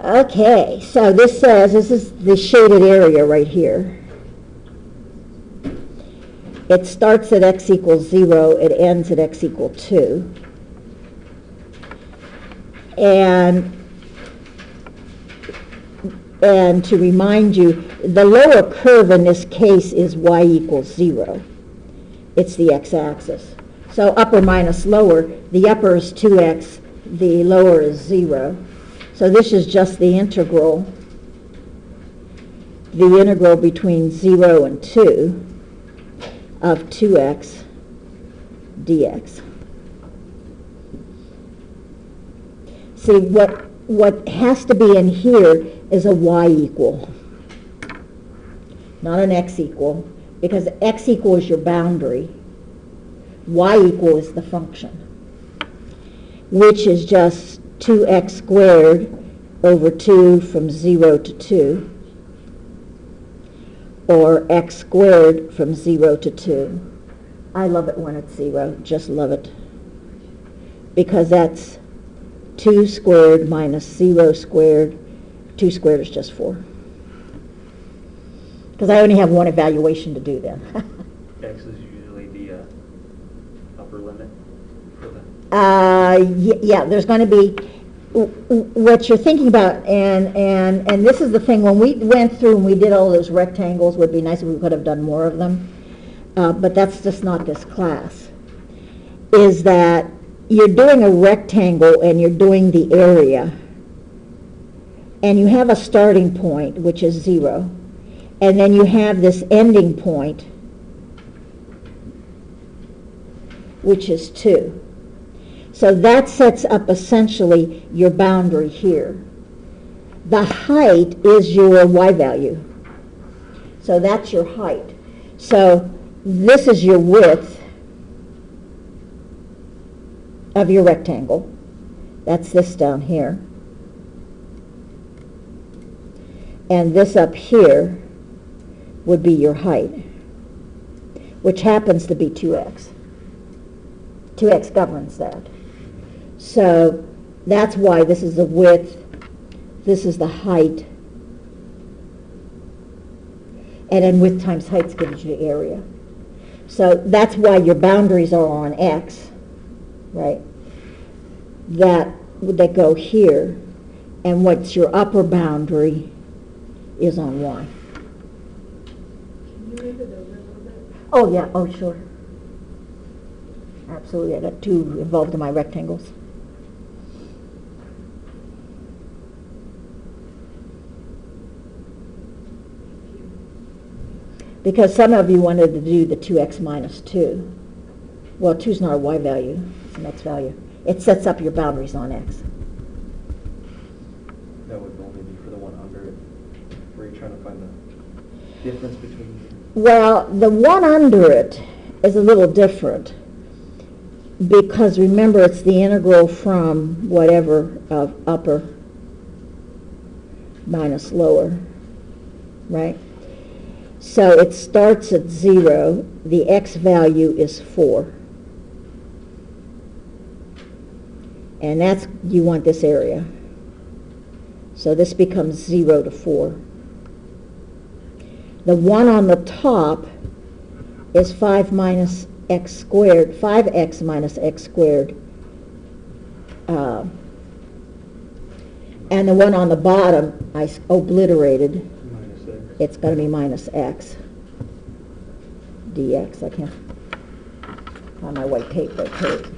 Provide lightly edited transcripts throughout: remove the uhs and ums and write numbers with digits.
Okay, so this says, this is the shaded area right here. It starts at x equals 0, it ends at x equal 2. And to remind you, the lower curve in this case is y equals 0. It's the x-axis. So upper minus lower, the upper is 2x, the lower is 0. So this is just the integral between 0 and 2 of 2x dx. See, what has to be in here is a y equal, not an x equal, because x equal is your boundary. Y equal is the function, which is just 2x squared over 2 from 0 to 2, or x squared from 0 to 2. I love it when it's 0, just love it, because that's 2 squared minus 0 squared. 2 squared is just 4. Because I only have one evaluation to do then. X is usually the upper limit for the... Yeah, there's going to be what you're thinking about, and this is the thing, when we went through and we did all those rectangles, would be nice if we could have done more of them, but that's just not this class, is that you're doing a rectangle and you're doing the area, and you have a starting point, which is 0, and then you have this ending point, which is 2. So that sets up essentially your boundary here. The height is your y value. So that's your height. So this is your width of your rectangle. That's this down here. And this up here would be your height, which happens to be 2x. 2x governs that. So that's why this is the width, this is the height, and then width times height gives you the area. So that's why your boundaries are on x, right? That go here, and what's your upper boundary is on y. Can you move it over a little bit? Oh yeah, oh sure. Absolutely, I got 2 involved in my rectangles. Because some of you wanted to do the 2x minus 2. Well, 2 is not a y value, it's an x value. It sets up your boundaries on x. That would only be for the one under it, where you're trying to find the difference between... Well, the one under it is a little different, because remember, it's the integral from whatever of upper minus lower, right? So it starts at 0, the x value is 4. And that's, you want this area. So this becomes 0 to 4. The one on the top is 5 minus x squared, 5x minus x squared. And the one on the bottom, I obliterated. Minus X. It's going to be minus x dx. I can't find my white paper. Okay.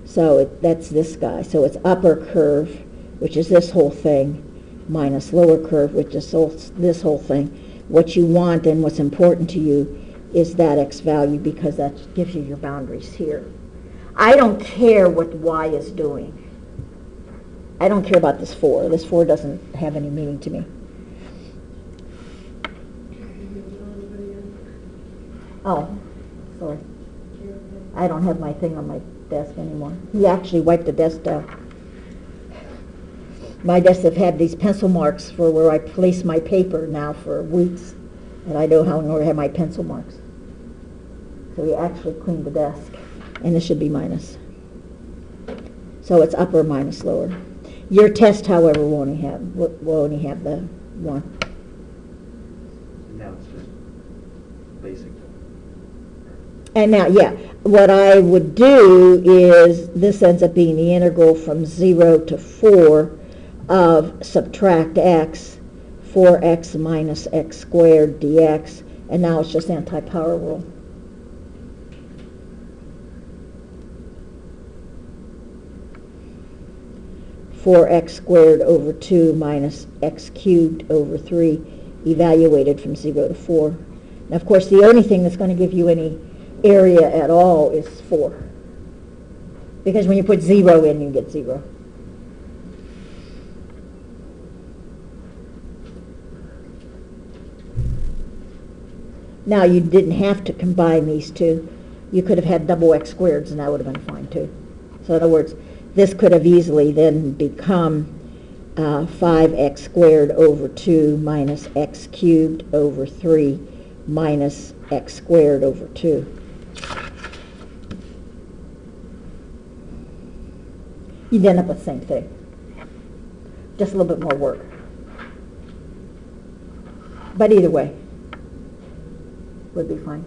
So that's this guy. So it's upper curve, which is this whole thing, minus lower curve, which is this whole thing. What you want and what's important to you is that x value, because that gives you your boundaries here. I don't care what y is doing. I don't care about this 4. This 4 doesn't have any meaning to me. Oh, sorry. I don't have my thing on my desk anymore. He actually wiped the desk down. My desks have had these pencil marks for where I place my paper now for weeks, and I know how long I have my pencil marks. So he actually cleaned the desk. and this should be minus. So it's upper minus lower. Your test, however, will only have the 1. Now it's just basic. And now, yeah, what I would do is, this ends up being the integral from 0 to 4 of subtract x, 4x minus x squared dx, and now it's just anti-power rule. Four x squared over 2 minus x cubed over 3, evaluated from 0 to 4. Now, of course, the only thing that's going to give you any area at all is 4. Because when you put 0 in, you get 0. Now, you didn't have to combine these two. You could have had double x squareds, and that would have been fine, too. So, in other words, this could have easily then become 5x squared over 2 minus x cubed over 3 minus x squared over 2. You'd end up with the same thing. Just a little bit more work. But either way would be fine.